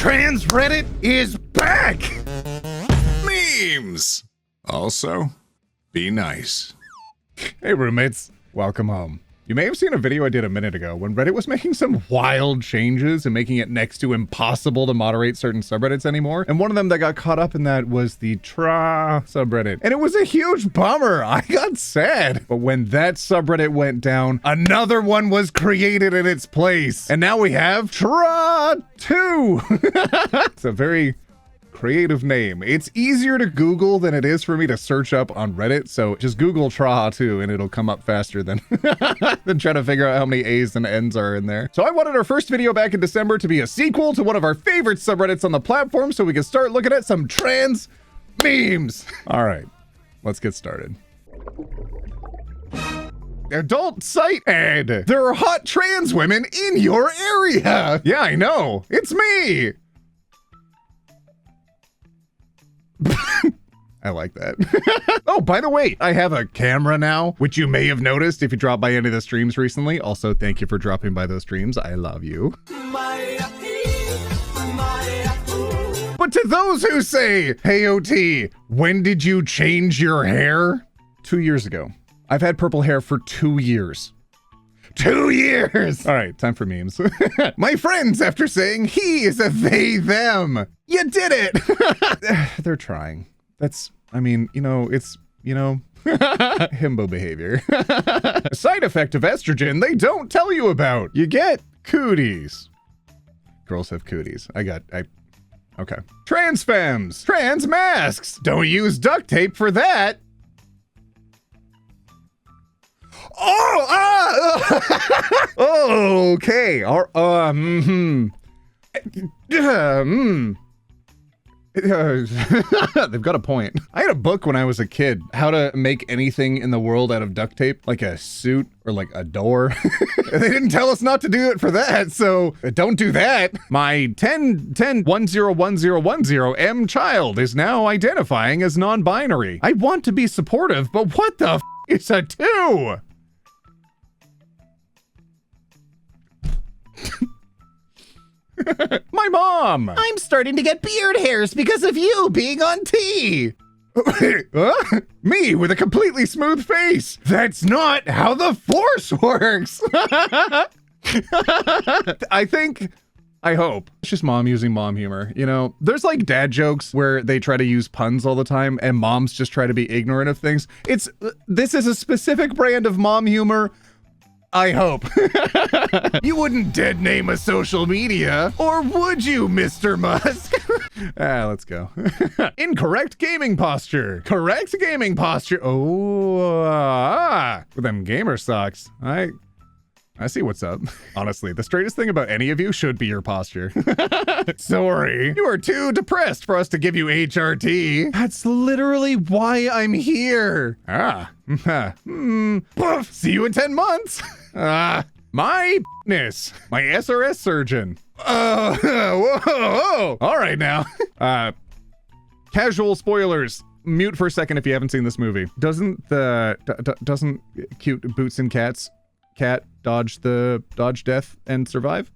Trans Reddit is back! Memes! Also, be nice. Hey roommates, welcome home. You may have seen a video I did a minute ago when Reddit was making some wild changes and making it next to impossible to moderate certain subreddits anymore. And one of them that got caught up in that was the traa subreddit. And it was a huge bummer. I got sad. But when that subreddit went down, another one was created in its place. And now we have traa 2. It's a very creative name. It's easier to Google than it is for me to search up on Reddit, so just Google traa 2 and it'll come up faster than than trying to figure out how many A's and N's are in there. So I wanted our first video back in December to be a sequel to one of our favorite subreddits on the platform so we can start looking at some trans memes. All right, let's get started. Adult site ad. There are hot trans women in your area. Yeah, I know. It's me. I like that. Oh, by the way, I have a camera now, which you may have noticed if you dropped by any of the streams recently. Also, thank you for dropping by those streams. I love you. But to those who say, hey, OT, when did you change your hair? 2 years ago. I've had purple hair for 2 years. 2 years! All right, time for memes. My friends, after saying he is a they, them. You did it! They're trying. That's, I mean, you know, it's, you know, himbo behavior. A side effect of estrogen they don't tell you about. You get cooties. Girls have cooties. Okay. Trans femmes. Trans masks. Don't use duct tape for that. Oh, okay. They've got a point. I had a book when I was a kid, how to make anything in the world out of duct tape, like a suit or like a door. They didn't tell us not to do it for that, so don't do that. My 1010101010 M child is now identifying as non-binary. I want to be supportive, but what the f is a 2? My mom! I'm starting to get beard hairs because of you being on T! Huh? Me with a completely smooth face! That's not how the Force works! I hope. It's just mom using mom humor. You know, there's like dad jokes where they try to use puns all the time and moms just try to be ignorant of things. This is a specific brand of mom humor. I hope. You wouldn't dead name a social media, or would you, Mr. Musk? Let's go. Incorrect gaming posture. Correct gaming posture. Oh, with them gamer socks. I see what's up. Honestly, the straightest thing about any of you should be your posture. Sorry. You are too depressed for us to give you HRT. That's literally why I'm here. See you in 10 months. My penis. My SRS surgeon. Whoa. All right now. Casual spoilers. Mute for a second if you haven't seen this movie. Doesn't cute boots and cat dodge death and survive?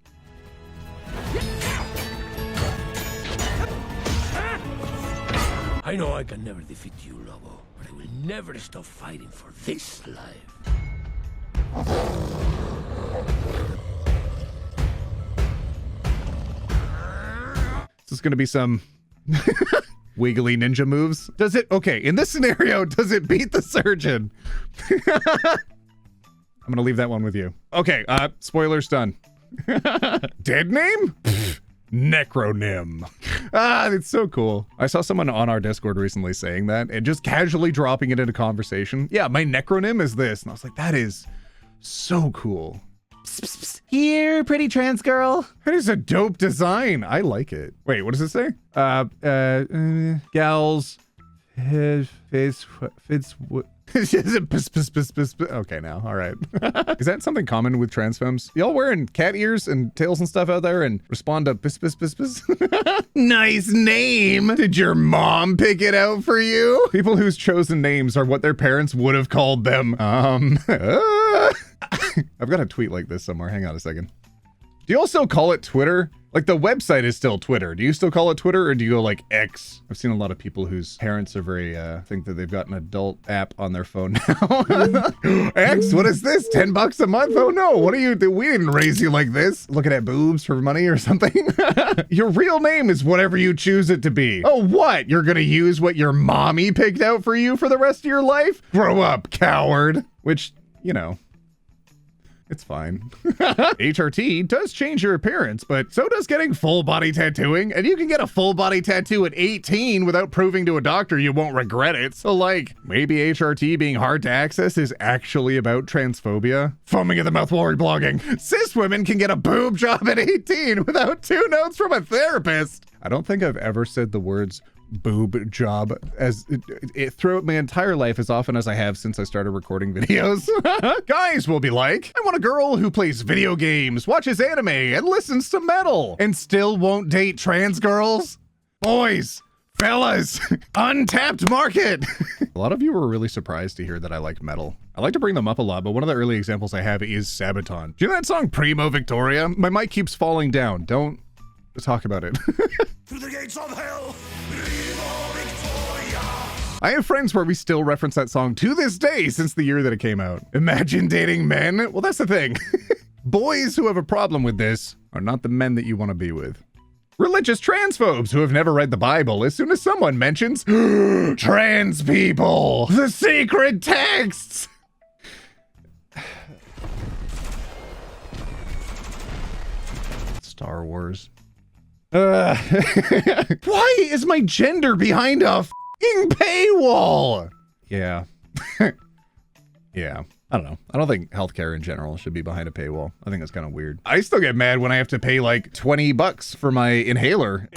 I know I can never defeat you, Lobo, but I will never stop fighting for this life. This is gonna be some wiggly ninja moves. Does it? Okay, in this scenario, does it beat the surgeon? I'm gonna leave that one with you. Okay, spoilers done. Dead name? Necronym. It's so cool. I saw someone on our Discord recently saying that and just casually dropping it into conversation. Yeah, my necronym is this. And I was like, that is so cool. Psst, psst, psst. Here, pretty trans girl. That is a dope design. I like it. Wait, what does it say? Gals, face, fits, okay, now, all right. Is that something common with trans femmes? Y'all wearing cat ears and tails and stuff out there and respond to piss. Nice name. Did your mom pick it out for you? People whose chosen names are what their parents would have called them. I've got a tweet like this somewhere. Hang on a second. Do you also call it Twitter? Like the website is still Twitter. Do you still call it Twitter or do you go like X? I've seen a lot of people whose parents are very, think that they've got an adult app on their phone now. X, what is this? $10 a month? Oh no, what are you, we didn't raise you like this. Looking at boobs for money or something? Your real name is whatever you choose it to be. Oh, what? You're gonna use what your mommy picked out for you for the rest of your life? Grow up, coward. Which, you know, it's fine. HRT does change your appearance, but so does getting full body tattooing. And you can get a full body tattoo at 18 without proving to a doctor you won't regret it. So like, maybe HRT being hard to access is actually about transphobia. Foaming at the mouth while reblogging. Cis women can get a boob job at 18 without 2 notes from a therapist. I don't think I've ever said the words boob job as throughout my entire life as often as I have since I started recording videos. Guys will be like, I want a girl who plays video games, watches anime, and listens to metal, and still won't date trans girls. Boys, fellas, untapped market. A lot of you were really surprised to hear that I like metal. I like to bring them up a lot, but one of the early examples I have is Sabaton. Do you know that song Primo Victoria? My mic keeps falling down. Don't talk about it. Through the gates of hell, Primo Victoria. I have friends where we still reference that song to this day since the year that it came out. Imagine dating men? Well, that's the thing. Boys who have a problem with this are not the men that you want to be with. Religious transphobes who have never read the Bible as soon as someone mentions trans people, the sacred texts. Star Wars. Why is my gender behind a f***ing paywall? Yeah. Yeah. I don't know. I don't think healthcare in general should be behind a paywall. I think that's kind of weird. I still get mad when I have to pay like $20 for my inhaler.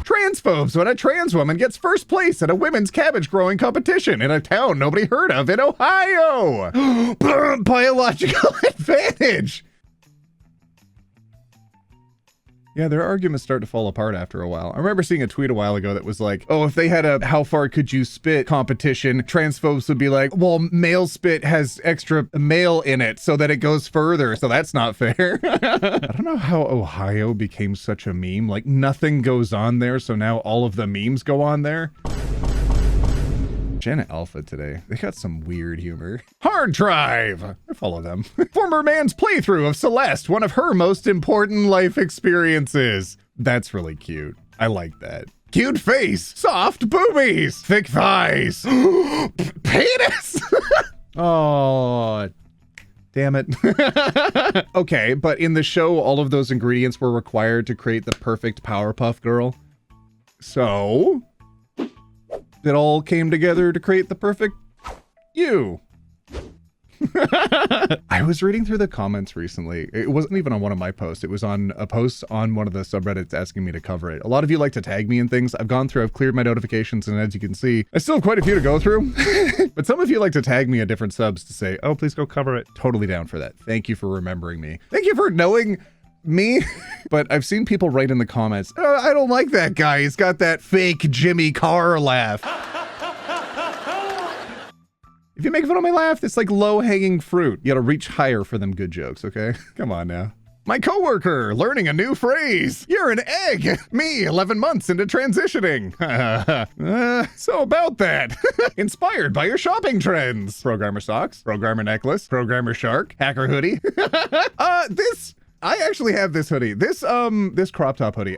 Transphobes when a trans woman gets first place at a women's cabbage growing competition in a town nobody heard of in Ohio. Biological advantage. Yeah, their arguments start to fall apart after a while. I remember seeing a tweet a while ago that was like, oh, if they had a how far could you spit competition, transphobes would be like, well, male spit has extra male in it so that it goes further, so that's not fair. I don't know how Ohio became such a meme. Like, nothing goes on there, so now all of the memes go on there. Gen Alpha today. They got some weird humor. Hard Drive! I follow them. Former man's playthrough of Celeste, one of her most important life experiences. That's really cute. I like that. Cute face, soft boobies, thick thighs, penis! Oh, damn it. Okay, but in the show, all of those ingredients were required to create the perfect Powerpuff Girl. So it all came together to create the perfect you. I was reading through the comments recently. It wasn't even on one of my posts. It was on a post on one of the subreddits asking me to cover it. A lot of you like to tag me in things. I've gone through, I've cleared my notifications, and as you can see, I still have quite a few to go through. But some of you like to tag me in different subs to say, oh, please go cover it. Totally down for that. Thank you for remembering me. Thank you for knowing me. But I've seen people write in the comments, oh, I don't like that guy. He's got that fake Jimmy Carr laugh. If you make fun of my laugh, it's like low-hanging fruit. You gotta reach higher for them good jokes, okay? Come on now. My coworker learning a new phrase. You're an egg. Me, 11 months into transitioning. So about that. Inspired by your shopping trends. Programmer socks, programmer necklace, programmer shark, hacker hoodie. I actually have this hoodie. This crop top hoodie.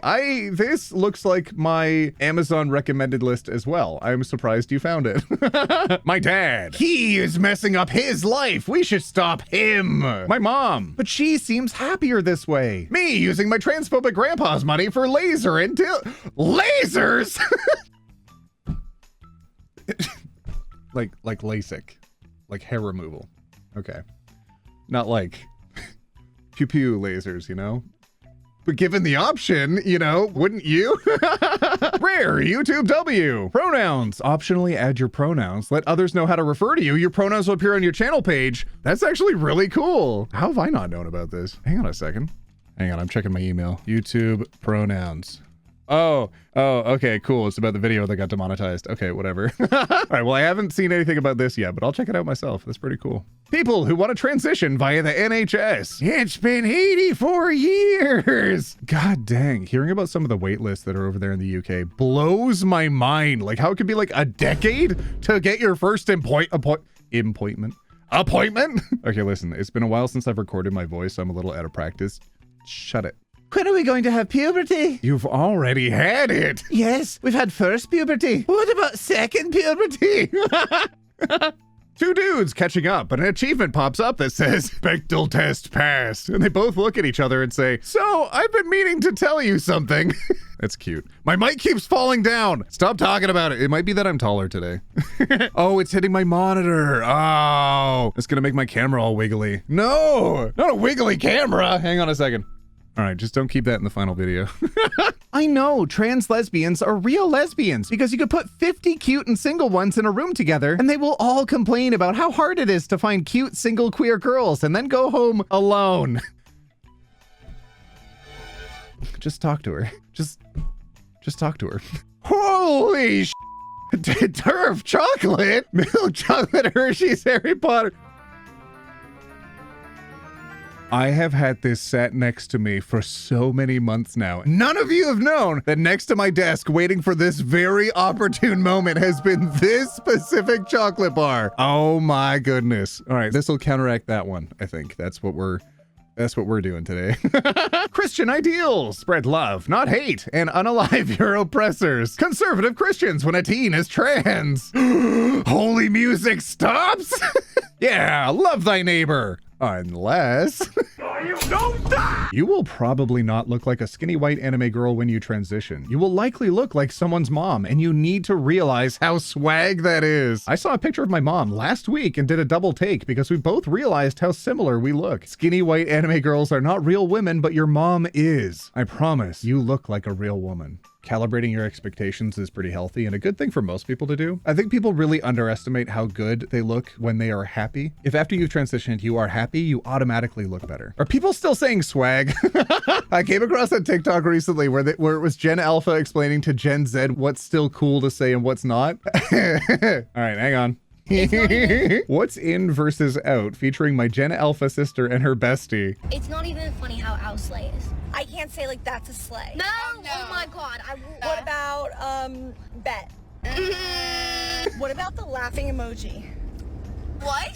This looks like my Amazon recommended list as well. I'm surprised you found it. My dad. He is messing up his life. We should stop him. My mom. But she seems happier this way. Me using my transphobic grandpa's money for laser until lasers. like LASIK, like hair removal. Okay. Not like pew pew lasers, you know? But given the option, you know, wouldn't you? Rare YouTube W. Pronouns. Optionally add your pronouns. Let others know how to refer to you. Your pronouns will appear on your channel page. That's actually really cool. How have I not known about this? Hang on a second. Hang on, I'm checking my email. YouTube pronouns. Oh, okay, cool. It's about the video that got demonetized. Okay, whatever. All right, well, I haven't seen anything about this yet, but I'll check it out myself. That's pretty cool. People who want to transition via the NHS. It's been 84 years. God dang. Hearing about some of the wait lists that are over there in the UK blows my mind. Like how it could be like a decade to get your first appointment. Okay, listen, it's been a while since I've recorded my voice, so I'm a little out of practice. Shut it. When are we going to have puberty? You've already had it. Yes, we've had first puberty. What about second puberty? Two dudes catching up, and an achievement pops up that says, Pickle test passed. And they both look at each other and say, so, I've been meaning to tell you something. That's cute. My mic keeps falling down. Stop talking about it. It might be that I'm taller today. Oh, it's hitting my monitor. Oh, it's gonna make my camera all wiggly. No, not a wiggly camera. Hang on a second. All right, just don't keep that in the final video. I know, trans lesbians are real lesbians because you could put 50 cute and single ones in a room together and they will all complain about how hard it is to find cute single queer girls and then go home alone. Just talk to her. Just talk to her. Holy turf chocolate, milk chocolate, Hershey's, Harry Potter. I have had this sat next to me for so many months now. None of you have known that next to my desk, waiting for this very opportune moment, has been this specific chocolate bar. Oh my goodness. All right, this will counteract that one, I think. That's what we're doing today. Christian ideals. Spread love, not hate, and unalive your oppressors. Conservative Christians when a teen is trans. Holy music stops? Yeah, love thy neighbor. Unless... You will probably not look like a skinny white anime girl when you transition. You will likely look like someone's mom, and you need to realize how swag that is. I saw a picture of my mom last week and did a double take because we both realized how similar we look. Skinny white anime girls are not real women, but your mom is. I promise, you look like a real woman. Calibrating your expectations is pretty healthy and a good thing for most people to do. I think people really underestimate how good they look when they are happy. If after you've transitioned, you are happy, you automatically look better. Are people still saying swag? I came across a TikTok recently where it was Gen Alpha explaining to Gen Z what's still cool to say and what's not. All right, hang on. What's in versus out, featuring my Gen Alpha sister and her bestie. It's not even funny how out slay is. I can't say like that's a slay. No! Oh my god, I will. What about bet? What about the laughing emoji? What?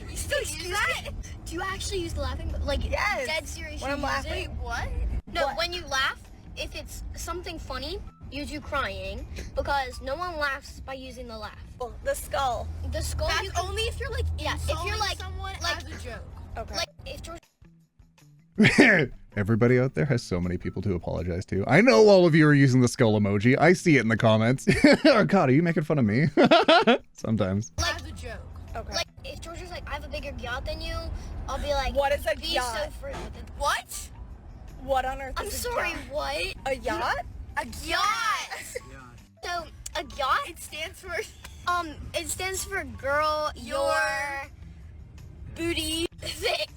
You still use that? Do you actually use the laughing? Like, yes. Dead serious? When I'm laughing. Wait, what? No, What? when you laugh, if it's something funny, use you crying, because no one laughs by using the laugh. Well, the skull. The skull. That's you can, only if you're like if you're like someone like as a joke. Okay. like if George. Everybody out there has so many people to apologize to. I know all of you are using the skull emoji. I see it in the comments. Oh God, are you making fun of me? Sometimes. Like, As a joke. Okay. like if George is like, I have a bigger yacht than you, I'll be like, What is a be yacht? so free with it. What? What on earth I'm is sorry, a yacht? what? A yacht? A yacht. So a yacht, It stands for it stands for girl your booty thick.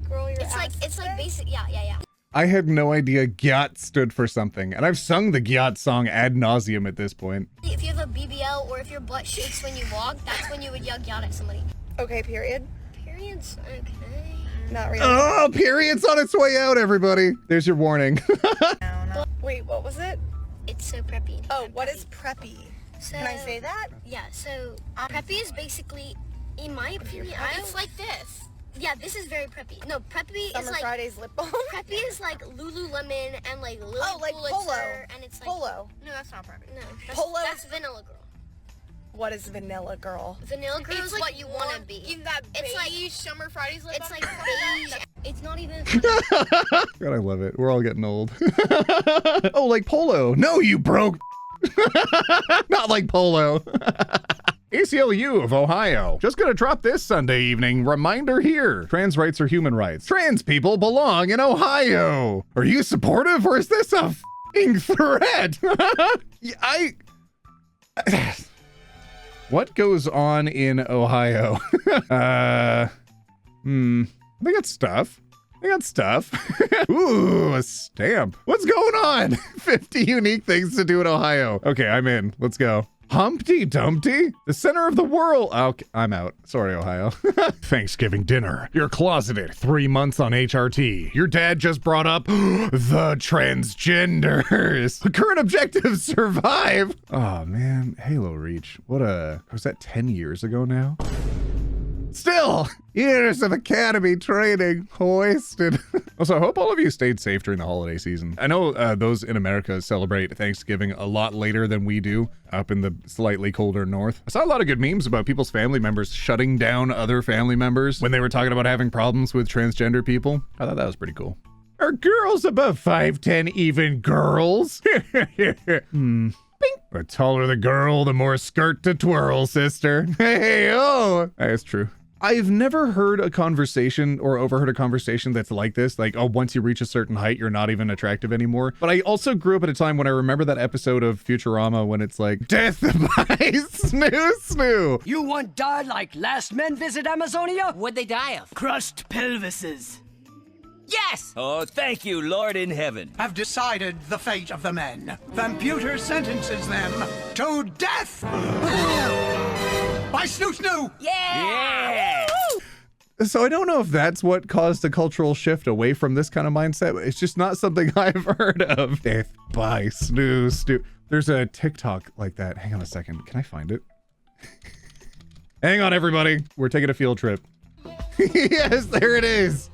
Girl, your It's like ass thick? basic. Yeah. I had no idea gyat stood for something, and I've sung the gyat song ad nauseum at this point. If you have a BBL or if your butt shakes when you walk, that's when you would yell yacht at somebody. Okay, period. Periods, okay. Not really. Oh, period's on its way out, everybody. There's your warning. Wait, what was it? It's so preppy. Oh, what is preppy? So, Can I say that? Yeah. So preppy is basically, in my opinion, it's like this. yeah, this is very preppy. No, preppy Summer is like Fridays lip balm. preppy is like Lululemon and like Lily Oh, like Pulitzer, Polo. and it's like Polo. No, that's not perfect. No, that's, Polo. that's vanilla girl. What is vanilla girl? Vanilla girl It's is like what you want to warm- be. In that It's like- beige Summer Fridays lip It's balm. like beige. It's not even funny. God, I love it. We're all getting old. Oh, like Polo. No, you broke. Not like Polo. ACLU of Ohio. Just gonna drop this Sunday evening. Reminder here. Trans rights are human rights. Trans people belong in Ohio. Are you supportive or is this a f***ing threat? Yeah, What goes on in Ohio? I think it's stuff. They got stuff. Ooh, a stamp. What's going on? 50 unique things to do in Ohio. Okay, I'm in. Let's go. Humpty Dumpty? The center of the world. Okay, I'm out. Sorry, Ohio. Thanksgiving dinner. You're closeted. 3 months on HRT. Your dad just brought up the transgenders. Current objectives, survive. Oh, man. Halo Reach. Was that 10 years ago now? Still, years of academy training hoisted. Also, I hope all of you stayed safe during the holiday season. I know those in America celebrate Thanksgiving a lot later than we do up in the slightly colder north. I saw a lot of good memes about people's family members shutting down other family members when they were talking about having problems with transgender people. I thought that was pretty cool. Are girls above 5'10" even girls? Bing. The taller the girl, the more skirt to twirl, sister. Hey, oh. That's true. I've never heard a conversation or overheard a conversation that's like this. Like, oh, once you reach a certain height, you're not even attractive anymore. But I also grew up at a time when I remember that episode of Futurama when it's like, death by snoo snoo. You want die like last men visit Amazonia? What'd they die of? Crushed pelvises. Yes! Oh, thank you, Lord in heaven. Have decided the fate of the men. Computer sentences them to death! By snoo snoo! Yeah! So I don't know if that's what caused a cultural shift away from this kind of mindset. It's just not something I've heard of. Death by snoo snoo. There's a TikTok like that. Hang on a second. Can I find it? Hang on, everybody. We're taking a field trip. Yes, there it is.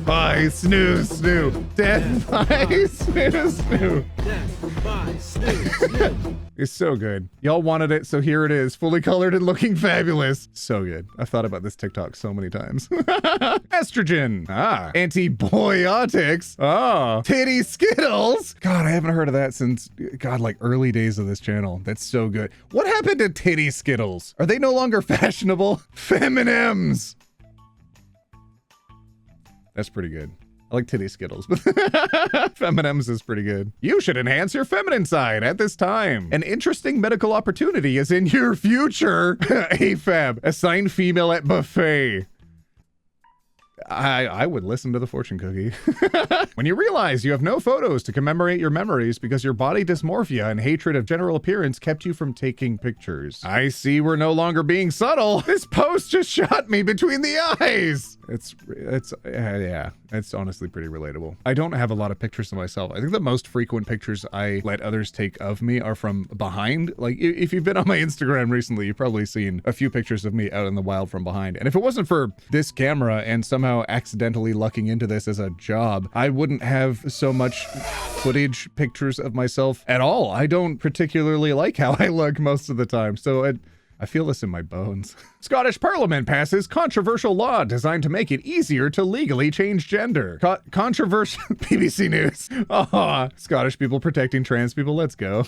By snoo snoo. Death by snoo snoo. Death by snoo snoo. It's so good. Y'all wanted it, so here it is. Fully colored and looking fabulous. So good. I've thought about this TikTok so many times. Estrogen. Ah. Antibiotics. Oh. Titty Skittles. God, I haven't heard of that since, God, like early days of this channel. That's so good. What happened to Titty Skittles? Are they no longer fashionable? Feminems. That's pretty good. I like Titty Skittles, but Feminems is pretty good. You should enhance your feminine side at this time. An interesting medical opportunity is in your future. AFAB, assigned female at buffet. I would listen to the fortune cookie. When you realize you have no photos to commemorate your memories because your body dysmorphia and hatred of general appearance kept you from taking pictures. I see we're no longer being subtle. This post just shot me between the eyes. Yeah, it's honestly pretty relatable. I don't have a lot of pictures of myself. I think the most frequent pictures I let others take of me are from behind. Like if you've been on my Instagram recently, you've probably seen a few pictures of me out in the wild from behind. And if it wasn't for this camera and somehow accidentally lucking into this as a job, I wouldn't have so much footage pictures of myself at all. I don't particularly like how I look most of the time. So I feel this in my bones. Scottish Parliament passes controversial law designed to make it easier to legally change gender. Controversial BBC News. Oh, Scottish people protecting trans people. Let's go.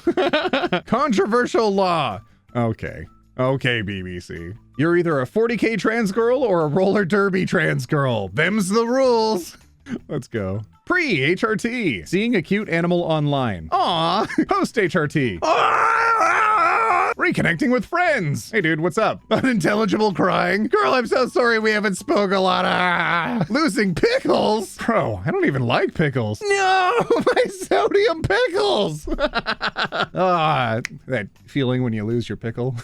Controversial law. Okay, BBC. You're either a 40K trans girl or a roller derby trans girl. Them's the rules. Let's go. Pre-HRT. Seeing a cute animal online. Aw. Post-HRT. Reconnecting with friends. Hey dude, what's up? Unintelligible crying. Girl, I'm so sorry we haven't spoke a lot. Losing pickles? Bro, I don't even like pickles. No, my sodium pickles. That feeling when you lose your pickle.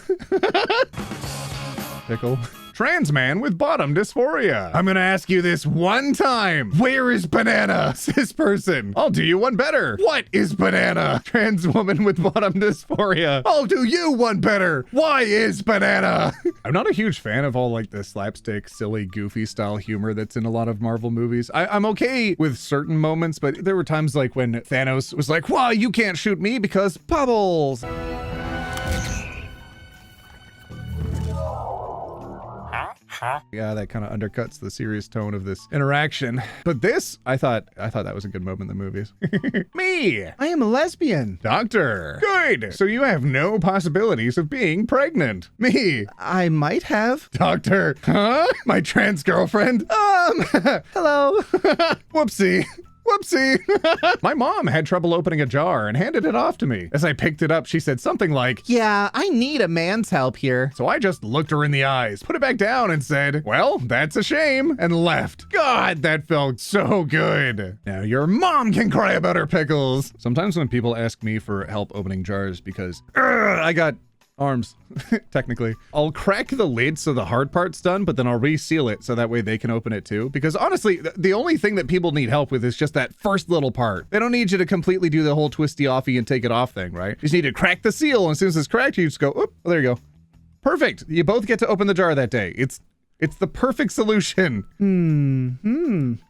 Pickle. Trans man with bottom dysphoria. I'm gonna ask you this one time. Where is banana? Cis person. I'll do you one better. What is banana? Trans woman with bottom dysphoria. I'll do you one better. Why is banana? I'm not a huge fan of all like the slapstick, silly, goofy style humor that's in a lot of Marvel movies. I'm okay with certain moments, but there were times like when Thanos was like, "Wow, you can't shoot me because bubbles." Yeah, that kind of undercuts the serious tone of this interaction. But this, I thought that was a good moment in the movies. Me! I am a lesbian. Doctor. Good! So you have no possibilities of being pregnant. Me! I might have. Doctor. Huh? My trans girlfriend? Hello. Whoopsie. Whoopsie. My mom had trouble opening a jar and handed it off to me. As I picked it up, she said something like, Yeah, I need a man's help here. so I just looked her in the eyes, put it back down and said, well, that's a shame, and left. God, that felt so good. Now your mom can cry about her pickles. Sometimes when people ask me for help opening jars because I got arms, technically, I'll crack the lid so the hard part's done, but then I'll reseal it so that way they can open it too. Because honestly, the only thing that people need help with is just that first little part. They don't need you to completely do the whole twisty offy and take it off thing, right? You just need to crack the seal, and as soon as it's cracked, you just go, oop, oh, there you go. Perfect. You both get to open the jar that day. It's the perfect solution.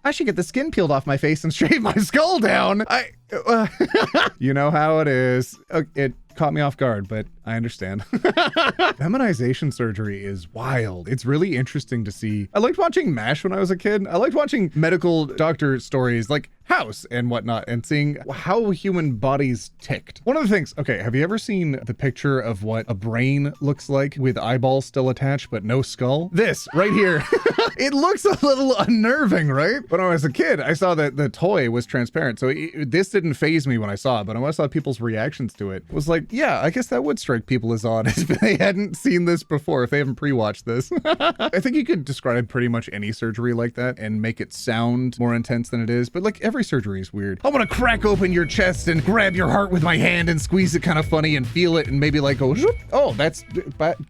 I should get the skin peeled off my face and Shave my skull down. You know how it is. It caught me off guard, but I understand. Feminization surgery is wild. It's really interesting to see. I liked watching MASH when I was a kid. I liked watching medical doctor stories like House and whatnot and seeing how human bodies ticked. One of the things, okay, have you ever seen the picture of what a brain looks like with eyeballs still attached but no skull? This right here. It looks a little unnerving, right? When I was a kid, I saw that the toy was transparent. So this didn't faze me when I saw it, but when I saw people's reactions to it, it was like, yeah, I guess that would strike people as odd if they hadn't seen this before, if they haven't pre-watched this. I think you could describe pretty much any surgery like that and make it sound more intense than it is, but like every surgery is weird. I want to crack open your chest and grab your heart with my hand and squeeze it kind of funny and feel it and maybe like go, oh, that's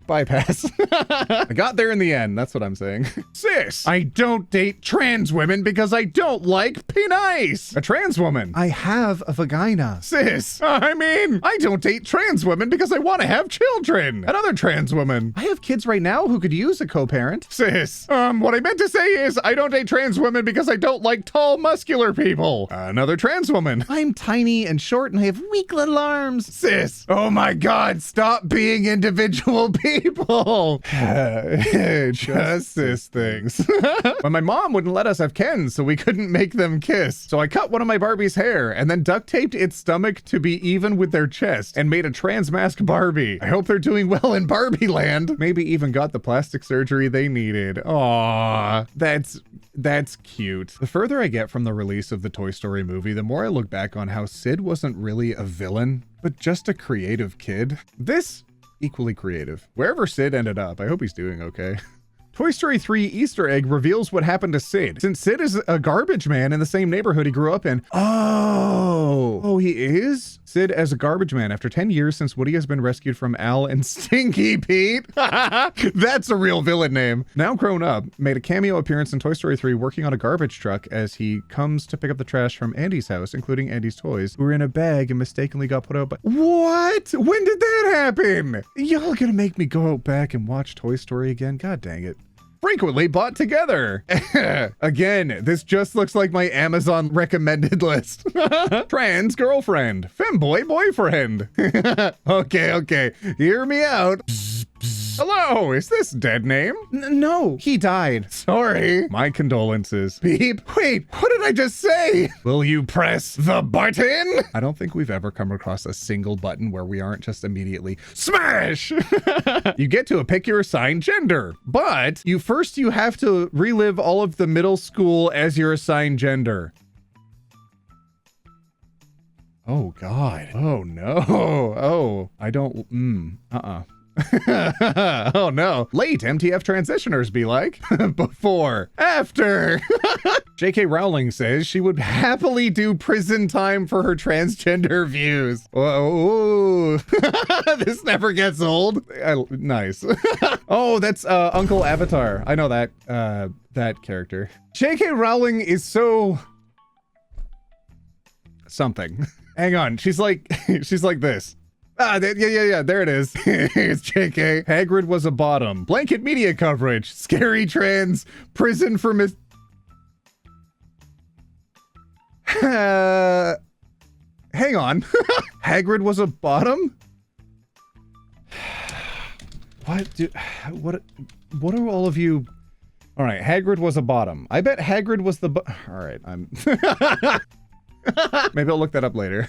bypass. I got there in the end. That's what I'm saying. Sis, I don't date trans women because I don't like penis. A trans woman. I have a vagina. Sis, I mean, I don't date trans women because I want to have children. Another trans woman. I have kids right now who could use a co-parent. Sis, what I meant to say is I don't date trans women because I don't like tall, muscular people. Another trans woman. I'm tiny and short and I have weak little arms. Sis, oh my God, stop being individual people. Just sis things. But my mom wouldn't let us have Kens, so we couldn't make them kiss. So I cut one of my Barbie's hair and then duct taped its stomach to be even with their chest and made a trans mask Barbie. I hope they're doing well in Barbie land. Maybe even got the plastic surgery they needed. Aww, that's cute. The further I get from the release of the Toy Story movie, the more I look back on how Sid wasn't really a villain, but just a creative kid. This, equally creative. Wherever Sid ended up, I hope he's doing okay. Toy Story 3 Easter egg reveals what happened to Sid. Since Sid is a garbage man in the same neighborhood he grew up in. Oh, he is? Sid as a garbage man after 10 years since Woody has been rescued from Al and Stinky Pete. That's a real villain name. Now grown up, made a cameo appearance in Toy Story 3 working on a garbage truck as he comes to pick up the trash from Andy's house, including Andy's toys, who were in a bag and mistakenly got put out by— What? When did that happen? Y'all gonna make me go out back and watch Toy Story again? God dang it. Frequently bought together. Again, this just looks like my Amazon recommended list. Trans girlfriend, femboy boyfriend. Okay, hear me out. Hello, is this dead name? No, he died. Sorry. My condolences. Beep. Wait, what did I just say? Will you press the button? I don't think we've ever come across a single button where we aren't just immediately smash. You get to pick your assigned gender, but you have to relive all of the middle school as your assigned gender. Oh God. Oh no. Oh, I don't, Oh no. Late MTF transitioners be like. Before. After. J.K. Rowling says she would happily do prison time for her transgender views. Whoa. This never gets old. Nice. Oh, that's Uncle Avatar. I know that character. J.K. Rowling is so something. Hang on. She's like this. Yeah, there it is. It's JK. Hagrid was a bottom. Blanket media coverage. Scary trans. Prison for hang on. Hagrid was a bottom? What are all of you? All right, Hagrid was a bottom. I bet Hagrid was the all right, I'm Maybe I'll look that up later.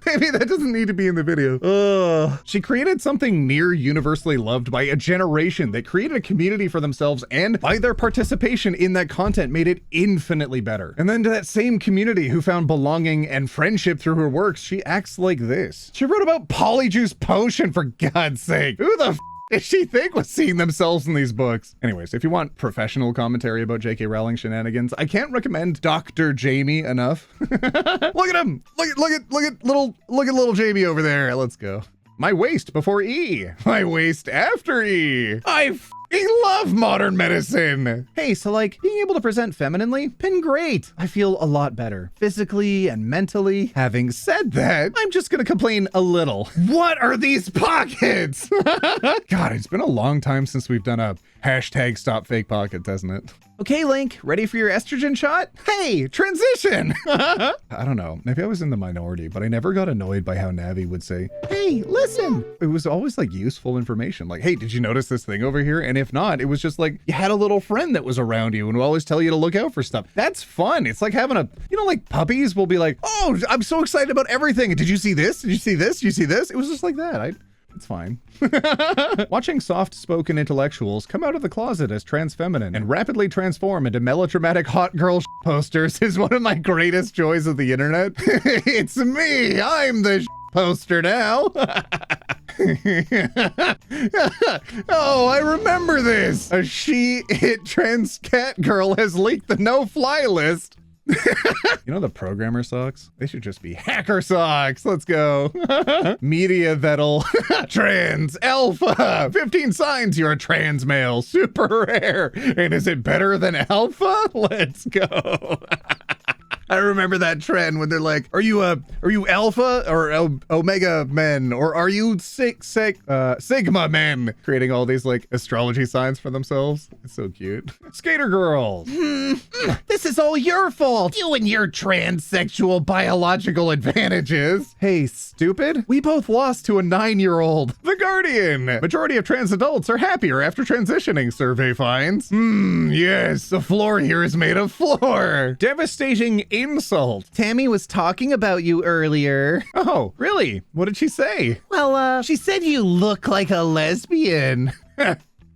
Maybe that doesn't need to be in the video. Ugh. She created something near universally loved by a generation that created a community for themselves, and by their participation in that content made it infinitely better. And then to that same community who found belonging and friendship through her works, she acts like this. She wrote about Polyjuice Potion, for God's sake. Who the did she think was seeing themselves in these books? Anyways, if you want professional commentary about J.K. Rowling shenanigans, I can't recommend Dr. Jamie enough. Look at him! Look at little Jamie over there. Let's go. My waist before E. My waist after E. I f***ing love modern medicine. Hey, so like being able to present femininely, been great. I feel a lot better physically and mentally. Having said that, I'm just gonna complain a little. What are these pockets? God, it's been a long time since we've done a hashtag stop fake pockets, hasn't it? Okay, Link, ready for your estrogen shot? Hey, transition! I don't know, maybe I was in the minority, but I never got annoyed by how Navi would say, hey, listen. It was always like useful information. Like, hey, did you notice this thing over here? And if not, it was just like, you had a little friend that was around you and would always tell you to look out for stuff. That's fun. It's like having a, you know, like puppies will be like, oh, I'm so excited about everything. Did you see this? Did you see this? Did you see this? It was just like that. It's fine. Watching soft-spoken intellectuals come out of the closet as trans feminine and rapidly transform into melodramatic hot girl posters is one of my greatest joys of the internet. It's me. I'm the poster now. Oh, I remember this. A she-it trans cat girl has leaked the no-fly list. You know the programmer socks? They should just be hacker socks. Let's go. Media vettel. Trans alpha. 15 signs you're a trans male. Super rare. And is it better than alpha? Let's go. I remember that trend when they're like, are you alpha or omega men? Or are you sigma men? Creating all these like astrology signs for themselves. It's so cute. Skater girls. This is all your fault. You and your transsexual biological advantages. Hey, stupid. We both lost to a 9-year-old. The Guardian. Majority of trans adults are happier after transitioning, survey finds. Yes, the floor here is made of floor. Devastating insult. Tammy was talking about you earlier. Oh, really? What did she say? Well, she said you look like a lesbian.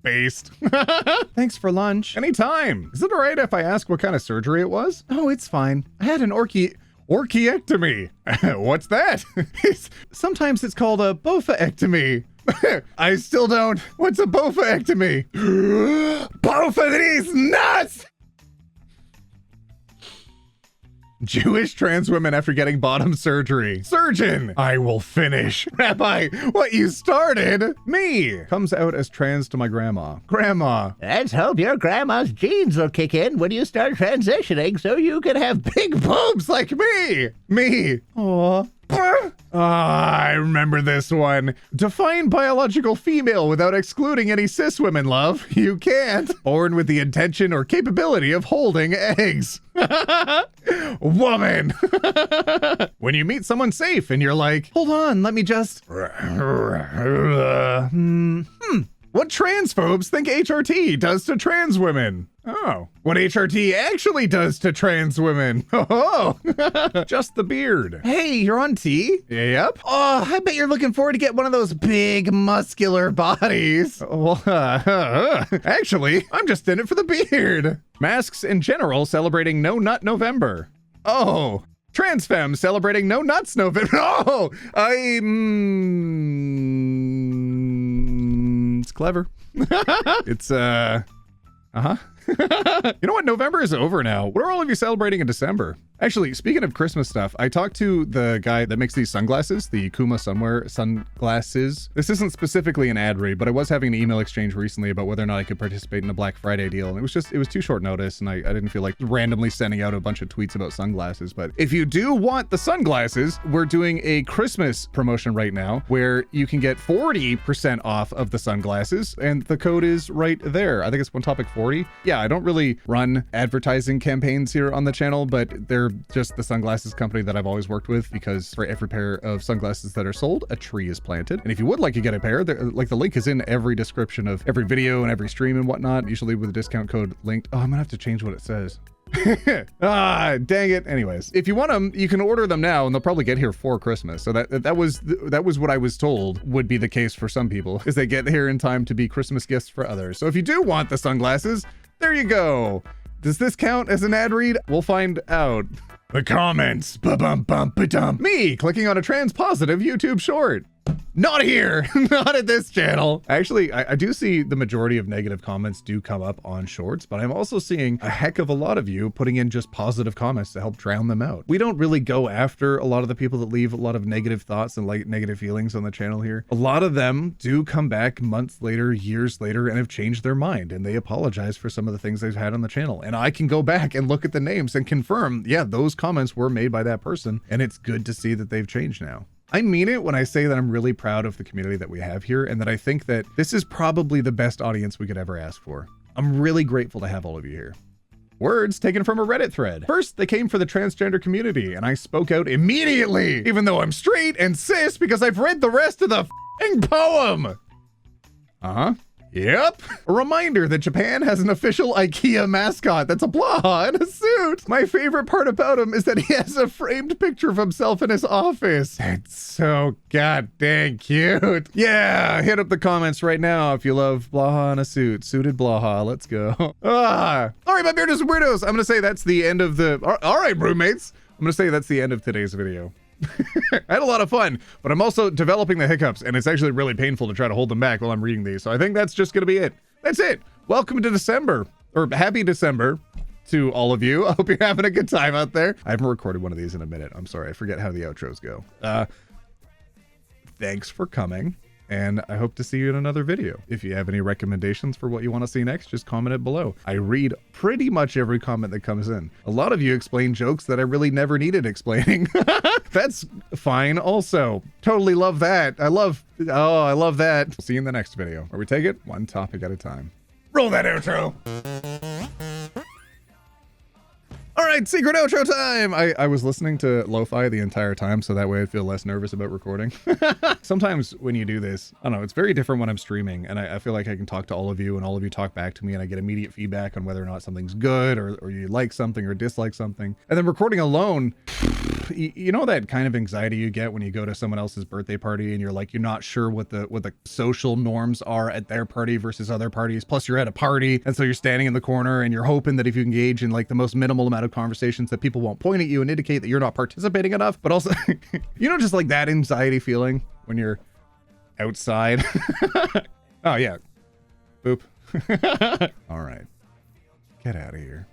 Based. Thanks for lunch. Anytime. Is it all right if I ask what kind of surgery it was? Oh, it's fine. I had an orchiectomy. What's that? Sometimes it's called a bofaectomy. I still don't. What's a bofaectomy? Both of these nuts! Jewish trans women after getting bottom surgery. Surgeon, I will finish. Rabbi, what you started? Me. Comes out as trans to my grandma. Grandma. Let's hope your grandma's genes will kick in when you start transitioning so you can have big Boobs like me. Me. Aw. I remember this one. Define biological female without excluding any cis women, love. You can't. Born with the intention or capability of holding eggs. Woman. When you meet someone safe and you're like, hold on, let me just... What transphobes think HRT does to trans women? Oh, what HRT actually does to trans women. Oh, just the beard. Hey, you're on T? Yep. Oh, I bet you're looking forward to get one of those big muscular bodies. Well, actually, I'm just in it for the beard. Masks in general celebrating No Nut November. Oh, trans femmes celebrating No Nuts November. Oh, it's clever. It's, You know what? November is over now. What are all of you celebrating in December? Actually, speaking of Christmas stuff, I talked to the guy that makes these sunglasses, the Kuma Sunwear sunglasses. This isn't specifically an ad read, but I was having an email exchange recently about whether or not I could participate in a Black Friday deal. And it was too short notice, and I didn't feel like randomly sending out a bunch of tweets about sunglasses. But if you do want the sunglasses, we're doing a Christmas promotion right now where you can get 40% off of the sunglasses, and the code is right there. I think it's OneTopic 40. Yeah, I don't really run advertising campaigns here on the channel, but they're just the sunglasses company that I've always worked with, because for every pair of sunglasses that are sold, a tree is planted. And if you would like to get a pair, like the link is in every description of every video and every stream and whatnot, usually with a discount code linked. Oh, I'm gonna have to change what it says. Ah, dang it. Anyways, if you want them, you can order them now and they'll probably get here for Christmas. So that was what I was told would be the case for some people, is they get here in time to be Christmas gifts for others. So if you do want the sunglasses, there you go. Does this count as an ad read? We'll find out. The comments. Ba-bum-bum-ba-dum. Me clicking on a trans positive YouTube short. Not here, not at this channel. Actually, I do see the majority of negative comments do come up on shorts, but I'm also seeing a heck of a lot of you putting in just positive comments to help drown them out. We don't really go after a lot of the people that leave a lot of negative thoughts and like negative feelings on the channel here. A lot of them do come back months later, years later, and have changed their mind, and they apologize for some of the things they've had on the channel. And I can go back and look at the names and confirm, yeah, those comments were made by that person, and it's good to see that they've changed now. I mean it when I say that I'm really proud of the community that we have here, and that I think that this is probably the best audience we could ever ask for. I'm really grateful to have all of you here. Words taken from a Reddit thread. First, they came for the transgender community, and I spoke out immediately, even though I'm straight and cis, because I've read the rest of the f***ing poem. Uh-huh. Yep. A reminder that Japan has an official IKEA mascot that's a Blaha in a suit. My favorite part about him is that he has a framed picture of himself in his office. It's so goddamn cute. Yeah, hit up the comments right now if you love Blaha in a suit. Suited Blaha, let's go. All right, my Beardos and Weirdos. I'm gonna say that's the end of the, all right, roommates. I'm gonna say that's the end of today's video. I had a lot of fun, but I'm also developing the hiccups, and it's actually really painful to try to hold them back while I'm reading these. So I think that's just going to be it. That's it. Welcome to December, or happy December to all of you. I hope you're having a good time out there. I haven't recorded one of these in a minute. I'm sorry. I forget how the outros go. Thanks for coming, and I hope to see you in another video. If you have any recommendations for what you want to see next, just comment it below. I read pretty much every comment that comes in. A lot of you explain jokes that I really never needed explaining. That's fine also. Totally love that. I love that. See you in the next video, where we take it one topic at a time. Roll that outro. All right, secret outro time. I was listening to lo-fi the entire time, so that way I'd feel less nervous about recording. Sometimes when you do this, I don't know, it's very different when I'm streaming, and I feel like I can talk to all of you, and all of you talk back to me, and I get immediate feedback on whether or not something's good, or you like something or dislike something. And then recording alone, you know that kind of anxiety you get when you go to someone else's birthday party and you're like, you're not sure what the social norms are at their party versus other parties. Plus you're at a party, and so you're standing in the corner and you're hoping that if you engage in like the most minimal amount of conversations that people won't point at you and indicate that you're not participating enough. But also, you know, just like that anxiety feeling when you're outside. Oh yeah. Boop. All right. Get out of here.